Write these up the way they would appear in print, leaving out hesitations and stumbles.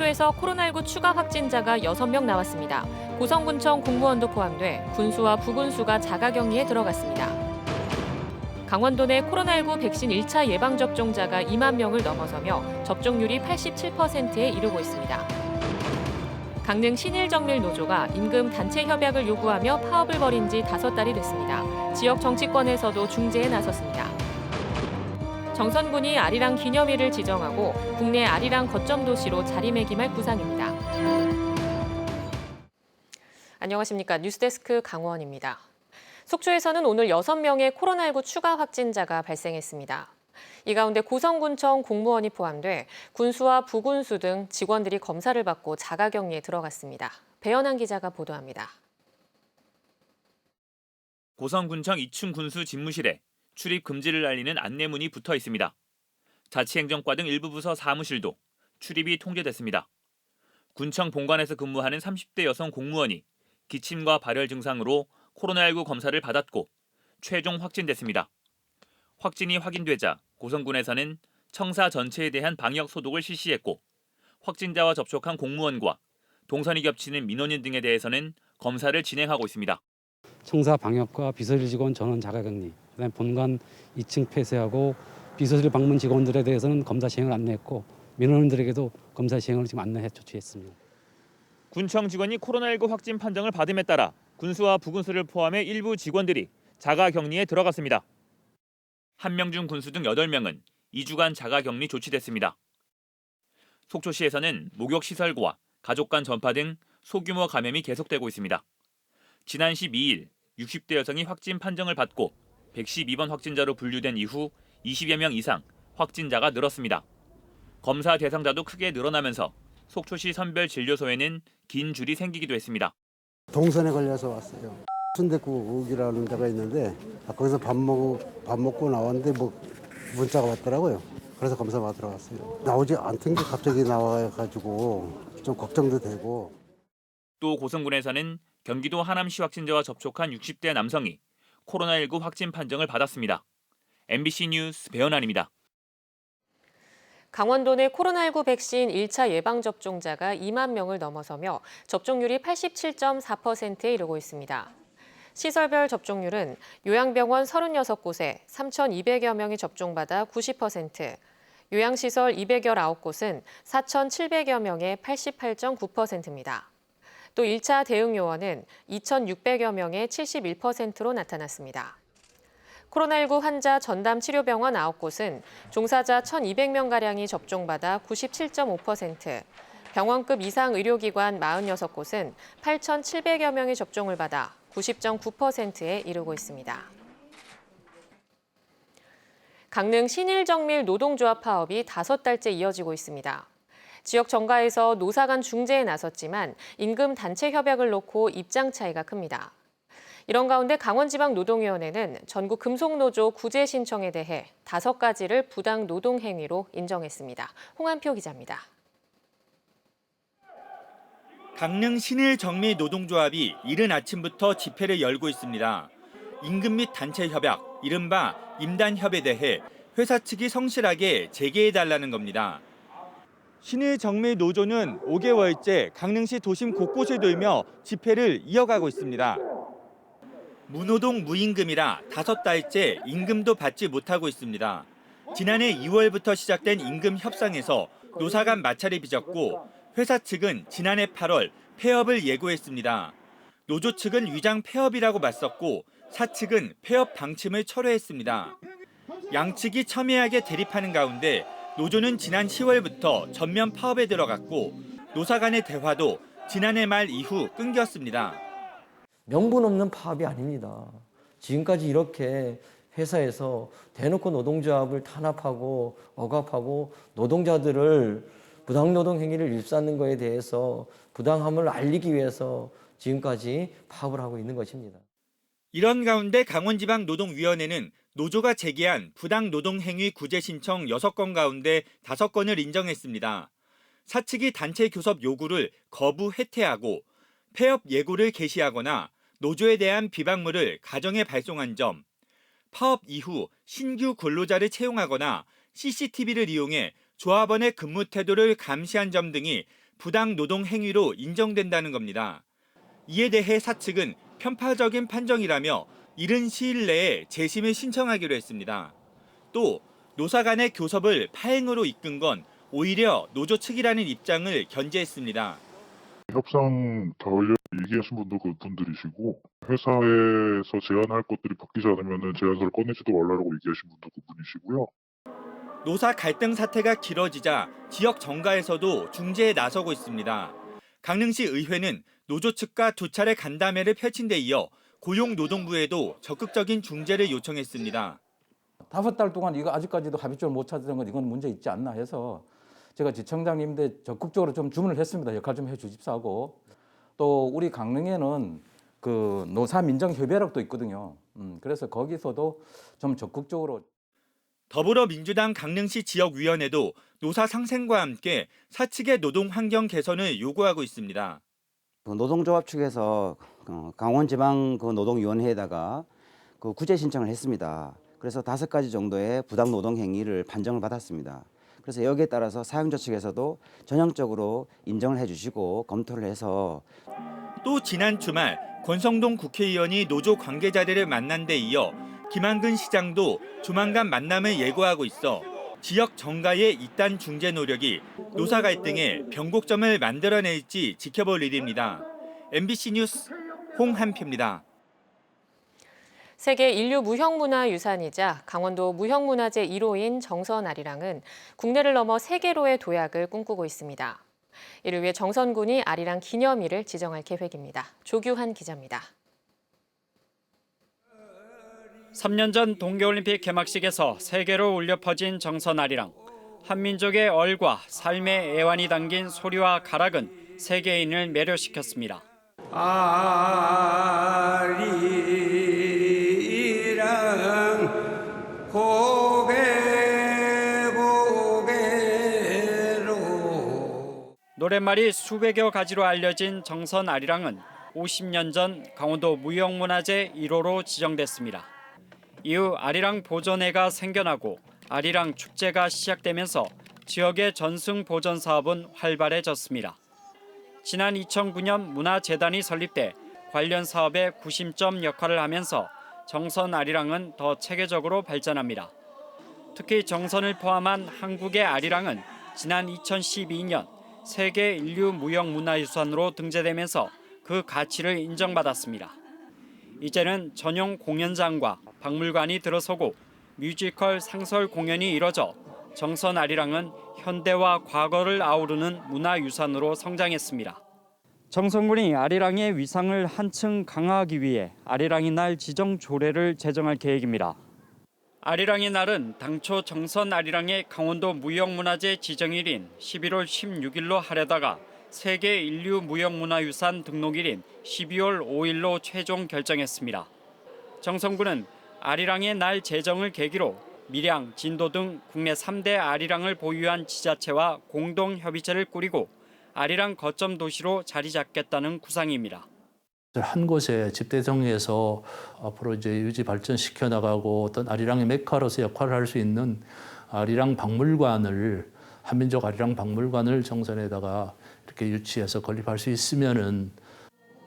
속초에서 코로나19 추가 확진자가 6명 나왔습니다. 고성군청 공무원도 포함돼 군수와 부군수가 자가격리에 들어갔습니다. 강원도 내 코로나19 백신 1차 예방접종자가 2만 명을 넘어서며 접종률이 87%에 이르고 있습니다. 강릉 신일정밀노조가 임금 단체 협약을 요구하며 파업을 벌인 지 5달이 됐습니다. 지역 정치권에서도 중재에 나섰습니다. 정선군이 아리랑 기념일을 지정하고 국내 아리랑 거점 도시로 자리매김할 구상입니다. 안녕하십니까. 뉴스데스크 강원입니다. 속초에서는 오늘 6명의 코로나19 추가 확진자가 발생했습니다. 이 가운데 고성군청 공무원이 포함돼 군수와 부군수 등 직원들이 검사를 받고 자가격리에 들어갔습니다. 배현한 기자가 보도합니다. 고성군청 2층 군수 집무실에 출입 금지를 알리는 안내문이 붙어 있습니다. 자치행정과 등 일부 부서 사무실도 출입이 통제됐습니다. 군청 본관에서 근무하는 30대 여성 공무원이 기침과 발열 증상으로 코로나19 검사를 받았고 최종 확진됐습니다. 확진이 확인되자 고성군에서는 청사 전체에 대한 방역 소독을 실시했고 확진자와 접촉한 공무원과 동선이 겹치는 민원인 등에 대해서는 검사를 진행하고 있습니다. 청사 방역과 비서실 직원 전원 자가격리, 그다음에 본관 2층 폐쇄하고 비서실 방문 직원들에 대해서는 검사 시행을 안내했고 민원인들에게도 검사 시행을 지금 안내해 조치했습니다. 군청 직원이 코로나19 확진 판정을 받음에 따라 군수와 부군수를 포함해 일부 직원들이 자가격리에 들어갔습니다. 1명 중 군수 등 8명은 2주간 자가격리 조치됐습니다. 속초시에서는 목욕시설과 가족 간 전파 등 소규모 감염이 계속되고 있습니다. 지난 12일 60대 여성이 확진 판정을 받고 112번 확진자로 분류된 이후 20여 명 이상 확진자가 늘었습니다. 검사 대상자도 크게 늘어나면서 속초시 선별진료소에는 긴 줄이 생기기도 했습니다. 동선에 걸려서 왔어요. 순댓국이라는 데가 있는데 거기서 밥 먹고 나왔는데 문자가 왔더라고요. 그래서 검사 받으러 왔어요. 나오지 않던 게 갑자기 나와가지고 좀 걱정도 되고. 또 고성군에서는 경기도 하남시 확진자와 접촉한 60대 남성이 코로나19 확진 판정을 받았습니다. MBC 뉴스 배현환입니다. 강원도 내 코로나19 백신 1차 예방접종자가 2만 명을 넘어서며 접종률이 87.4%에 이르고 있습니다. 시설별 접종률은 요양병원 36곳에 3,200여 명이 접종받아 90%, 요양시설 219곳은 4,700여 명의 88.9%입니다. 또 1차 대응요원은 2,600여 명의 71%로 나타났습니다. 코로나19 환자 전담 치료병원 9곳은 종사자 1,200명가량이 접종받아 97.5%, 병원급 이상 의료기관 46곳은 8,700여 명이 접종을 받아 90.9%에 이르고 있습니다. 강릉 신일정밀 노동조합 파업이 5달째 이어지고 있습니다. 지역 정가에서 노사 간 중재에 나섰지만 임금 단체 협약을 놓고 입장 차이가 큽니다. 이런 가운데 강원지방노동위원회는 전국 금속노조 구제 신청에 대해 5가지를 부당 노동 행위로 인정했습니다. 홍한표 기자입니다. 강릉 신일정밀 노동조합이 이른 아침부터 집회를 열고 있습니다. 임금 및 단체 협약, 이른바 임단협에 대해 회사 측이 성실하게 재개해달라는 겁니다. 신일정밀 노조는 5개월째 강릉시 도심 곳곳을 돌며 집회를 이어가고 있습니다. 무노동 무임금이라 5달째 임금도 받지 못하고 있습니다. 지난해 2월부터 시작된 임금 협상에서 노사 간 마찰이 빚었고 회사 측은 지난해 8월 폐업을 예고했습니다. 노조 측은 위장 폐업이라고 맞섰고 사측은 폐업 방침을 철회했습니다. 양측이 첨예하게 대립하는 가운데 노조는 지난 10월부터 전면 파업에 들어갔고 노사 간의 대화도 지난해 말 이후 끊겼습니다. 명분 없는 파업이 아닙니다. 지금까지 이렇게 회사에서 대놓고 노동조합을 탄압하고 억압하고 노동자들을 부당노동 행위를 일삼는 것에 대해서 부당함을 알리기 위해서 지금까지 파업을 하고 있는 것입니다. 이런 가운데 강원지방노동위원회는 노조가 제기한 부당노동행위 구제 신청 6건 가운데 5건을 인정했습니다. 사측이 단체 교섭 요구를 거부 해태하고 폐업 예고를 게시하거나 노조에 대한 비방물을 가정에 발송한 점, 파업 이후 신규 근로자를 채용하거나 CCTV를 이용해 조합원의 근무 태도를 감시한 점 등이 부당 노동 행위로 인정된다는 겁니다. 이에 대해 사측은 편파적인 판정이라며 이른 시일 내에 재심을 신청하기로 했습니다. 또 노사 간의 교섭을 파행으로 이끈 건 오히려 노조 측이라는 입장을 견지했습니다. 협상 다 얘기하신 분도 그분들이시고 회사에서 제안할 것들이 바뀌지 않으면 제안서를 꺼내지도 말라고 얘기하신 분도 그분이시고요. 노사 갈등 사태가 길어지자 지역 정가에서도 중재에 나서고 있습니다. 강릉시 의회는 노조 측과 두 차례 간담회를 펼친 데 이어 고용노동부에도 적극적인 중재를 요청했습니다. 5달 동안 이거 아직까지도 합의점을 못 찾은 건 이건 문제 있지 않나 해서 제가 지청장님한테 적극적으로 좀 주문을 했습니다. 역할 좀 해주십사 하고. 또 우리 강릉에는 그 노사민정협의회락도 있거든요. 그래서 거기서도 좀 적극적으로. 더불어민주당 강릉시 지역위원회도 노사 상생과 함께 사측의 노동 환경 개선을 요구하고 있습니다. 노동조합 측에서 강원지방 노동위원회에다가 구제 신청을 했습니다. 그래서 5가지 정도의 부당 노동 행위를 판정을 받았습니다. 그래서 여기에 따라서 사용자 측에서도 전형적으로 인정을 해주시고 검토를 해서 또 지난 주말 권성동 국회의원이 노조 관계자들을 만난 데 이어 김한근 시장도 조만간 만남을 예고하고 있어 지역 정가의 이딴 중재 노력이 노사 갈등에 변곡점을 만들어낼지 지켜볼 일입니다. MBC 뉴스 홍한표입니다. 세계 인류 무형문화유산이자 강원도 무형문화재 1호인 정선 아리랑은 국내를 넘어 세계로의 도약을 꿈꾸고 있습니다. 이를 위해 정선군이 아리랑 기념일을 지정할 계획입니다. 조규환 기자입니다. 3년 전 동계올림픽 개막식에서 세계로 울려 퍼진 정선 아리랑. 한민족의 얼과 삶의 애환이 담긴 소리와 가락은 세계인을 매료시켰습니다. 아리랑 고개 고개로. 노랫말이 수백여 가지로 알려진 정선 아리랑은 50년 전 강원도 무형문화재 1호로 지정됐습니다. 이후 아리랑 보존회가 생겨나고 아리랑 축제가 시작되면서 지역의 전승 보존 사업은 활발해졌습니다. 지난 2009년 문화재단이 설립돼 관련 사업에 구심점 역할을 하면서 정선 아리랑은 더 체계적으로 발전합니다. 특히 정선을 포함한 한국의 아리랑은 지난 2012년 세계 인류 무형문화유산으로 등재되면서 그 가치를 인정받았습니다. 이제는 전용 공연장과 박물관이 들어서고 뮤지컬 상설 공연이 이뤄져 정선 아리랑은 현대와 과거를 아우르는 문화유산으로 성장했습니다. 정선군이 아리랑의 위상을 한층 강화하기 위해 아리랑의 날 지정 조례를 제정할 계획입니다. 아리랑의 날은 당초 정선 아리랑의 강원도 무형문화재 지정일인 11월 16일로 하려다가 세계 인류 무형문화유산 등록일인 12월 5일로 최종 결정했습니다. 정선군은 아리랑의 날 제정을 계기로 밀양, 진도 등 국내 3대 아리랑을 보유한 지자체와 공동협의체를 꾸리고 아리랑 거점 도시로 자리 잡겠다는 구상입니다. 한 곳에 집대성에서 앞으로 이제 유지 발전시켜 나가고 어떤 아리랑의 메카로서 역할을 할 수 있는 아리랑 박물관을 한민족 아리랑 박물관을 정선에다가 이렇게 유치해서 건립할 수 있으면은.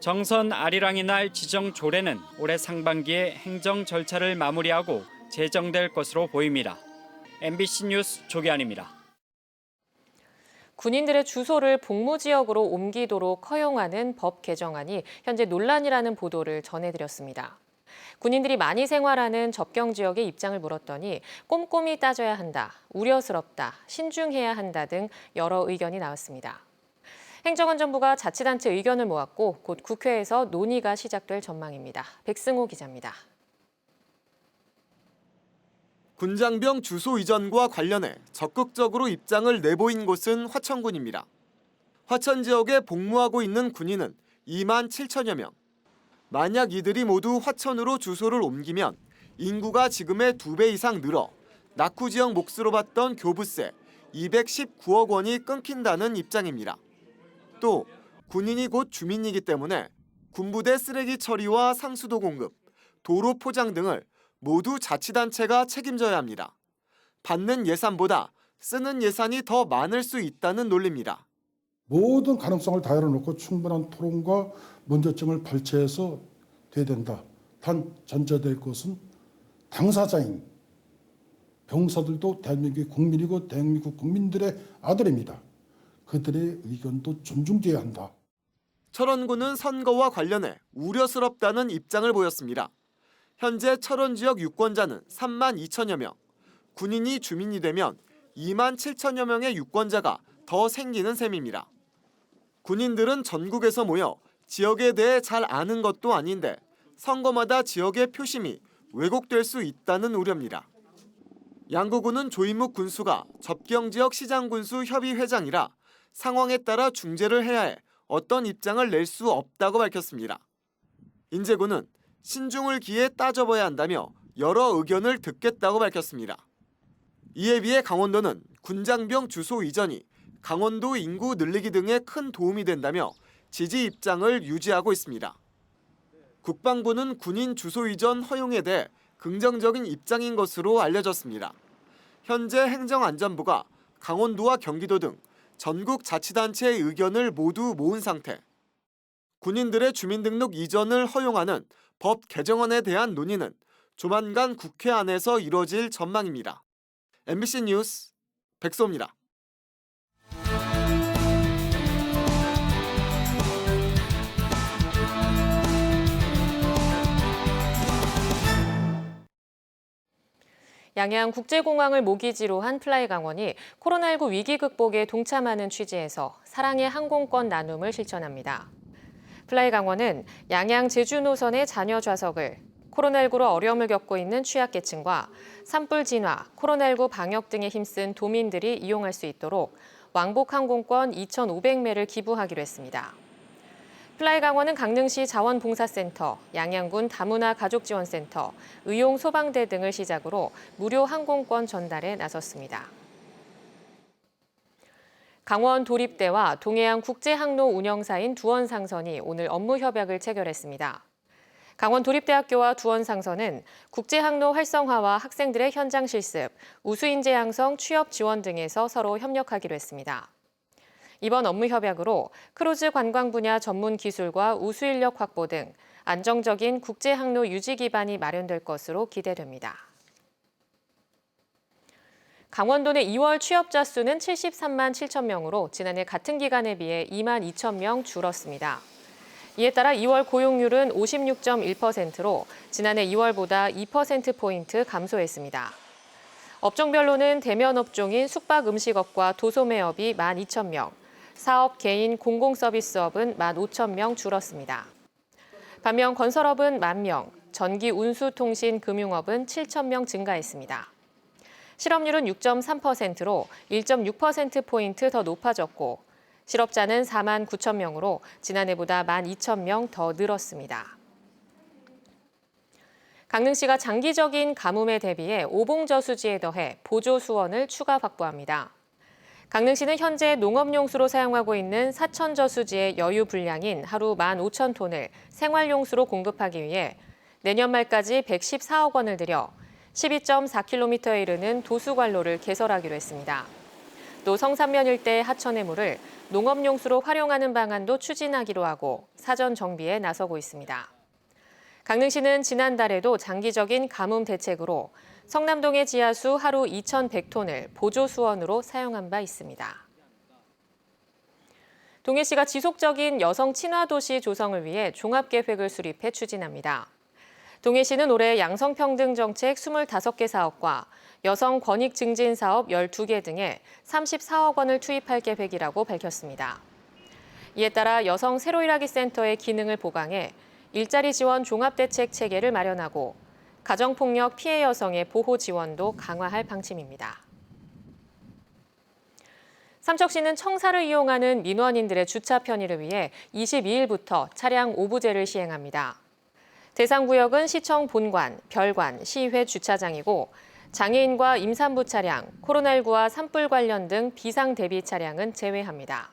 정선 아리랑의 날 지정 조례는 올해 상반기에 행정 절차를 마무리하고 제정될 것으로 보입니다. MBC 뉴스 조기환입니다. 군인들의 주소를 복무 지역으로 옮기도록 허용하는 법 개정안이 현재 논란이라는 보도를 전해드렸습니다. 군인들이 많이 생활하는 접경 지역의 입장을 물었더니 꼼꼼히 따져야 한다, 우려스럽다, 신중해야 한다 등 여러 의견이 나왔습니다. 행정안전부가 자치단체 의견을 모았고 곧 국회에서 논의가 시작될 전망입니다. 백승호 기자입니다. 군장병 주소 이전과 관련해 적극적으로 입장을 내보인 곳은 화천군입니다. 화천 지역에 복무하고 있는 군인은 2만 7천여 명. 만약 이들이 모두 화천으로 주소를 옮기면 인구가 지금의 2배 이상 늘어 낙후 지역 몫으로 받던 교부세 219억 원이 끊긴다는 입장입니다. 또 군인이 곧 주민이기 때문에 군부대 쓰레기 처리와 상수도 공급, 도로 포장 등을 모두 자치단체가 책임져야 합니다. 받는 예산보다 쓰는 예산이 더 많을 수 있다는 논리입니다. 모든 가능성을 다 열어놓고 충분한 토론과 문제점을 발췌해서 돼야 된다. 단 전제될 것은 당사자인 병사들도 대한민국의 국민이고 대한민국 국민들의 아들입니다. 그들의 의견도 존중돼야 한다. 철원군은 선거와 관련해 우려스럽다는 입장을 보였습니다. 현재 철원 지역 유권자는 3만 2천여 명, 군인이 주민이 되면 2만 7천여 명의 유권자가 더 생기는 셈입니다. 군인들은 전국에서 모여 지역에 대해 잘 아는 것도 아닌데 선거마다 지역의 표심이 왜곡될 수 있다는 우려입니다. 양구군은 조인묵 군수가 접경지역 시장군수 협의회장이라 상황에 따라 중재를 해야 해 어떤 입장을 낼 수 없다고 밝혔습니다. 인제군은 신중을 기해 따져봐야 한다며 여러 의견을 듣겠다고 밝혔습니다. 이에 비해 강원도는 군장병 주소 이전이 강원도 인구 늘리기 등에 큰 도움이 된다며 지지 입장을 유지하고 있습니다. 국방부는 군인 주소 이전 허용에 대해 긍정적인 입장인 것으로 알려졌습니다. 현재 행정안전부가 강원도와 경기도 등 전국 자치단체의 의견을 모두 모은 상태. 군인들의 주민등록 이전을 허용하는 법 개정안에 대한 논의는 조만간 국회 안에서 이뤄질 전망입니다. MBC 뉴스 백소입니다. 양양 국제공항을 모기지로 한 플라이강원이 코로나19 위기 극복에 동참하는 취지에서 사랑의 항공권 나눔을 실천합니다. 플라이강원은 양양 제주 노선의 잔여 좌석을 코로나19로 어려움을 겪고 있는 취약계층과 산불 진화, 코로나19 방역 등에 힘쓴 도민들이 이용할 수 있도록 왕복 항공권 2,500매를 기부하기로 했습니다. 플라이강원은 강릉시 자원봉사센터, 양양군 다문화 가족지원센터, 의용소방대 등을 시작으로 무료 항공권 전달에 나섰습니다. 강원 도립대와 동해안 국제항로 운영사인 두원상선이 오늘 업무 협약을 체결했습니다. 강원 도립대학교와 두원상선은 국제항로 활성화와 학생들의 현장 실습, 우수인재 양성, 취업 지원 등에서 서로 협력하기로 했습니다. 이번 업무 협약으로 크루즈 관광 분야 전문 기술과 우수 인력 확보 등 안정적인 국제 항로 유지 기반이 마련될 것으로 기대됩니다. 강원도 내 2월 취업자 수는 73만 7천 명으로 지난해 같은 기간에 비해 2만 2천 명 줄었습니다. 이에 따라 2월 고용률은 56.1%로 지난해 2월보다 2%포인트 감소했습니다. 업종별로는 대면 업종인 숙박 음식업과 도소매업이 1만 2천 명, 사업, 개인, 공공서비스업은 1만 5천 명 줄었습니다. 반면 건설업은 1만 명, 전기, 운수, 통신, 금융업은 7천 명 증가했습니다. 실업률은 6.3%로 1.6%포인트 더 높아졌고 실업자는 4만 9천 명으로 지난해보다 1만 2천 명 더 늘었습니다. 강릉시가 장기적인 가뭄에 대비해 오봉저수지에 더해 보조 수원을 추가 확보합니다. 강릉시는 현재 농업용수로 사용하고 있는 사천저수지의 여유 분량인 하루 15,000톤을 생활용수로 공급하기 위해 내년 말까지 114억 원을 들여 12.4km에 이르는 도수관로를 개설하기로 했습니다. 또 성산면 일대 하천의 물을 농업용수로 활용하는 방안도 추진하기로 하고 사전 정비에 나서고 있습니다. 강릉시는 지난달에도 장기적인 가뭄 대책으로 성남동의 지하수 하루 2,100톤을 보조 수원으로 사용한 바 있습니다. 동해시가 지속적인 여성 친화 도시 조성을 위해 종합계획을 수립해 추진합니다. 동해시는 올해 양성평등 정책 25개 사업과 여성 권익 증진 사업 12개 등에 34억 원을 투입할 계획이라고 밝혔습니다. 이에 따라 여성 새로 일하기 센터의 기능을 보강해 일자리 지원 종합대책 체계를 마련하고 가정폭력 피해 여성의 보호 지원도 강화할 방침입니다. 삼척시는 청사를 이용하는 민원인들의 주차 편의를 위해 22일부터 차량 오부제를 시행합니다. 대상 구역은 시청 본관, 별관, 시의회 주차장이고 장애인과 임산부 차량, 코로나19와 산불 관련 등 비상 대비 차량은 제외합니다.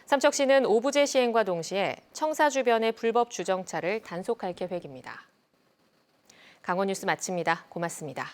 삼척시는 오부제 시행과 동시에 청사 주변의 불법 주정차를 단속할 계획입니다. 강원뉴스 마칩니다. 고맙습니다.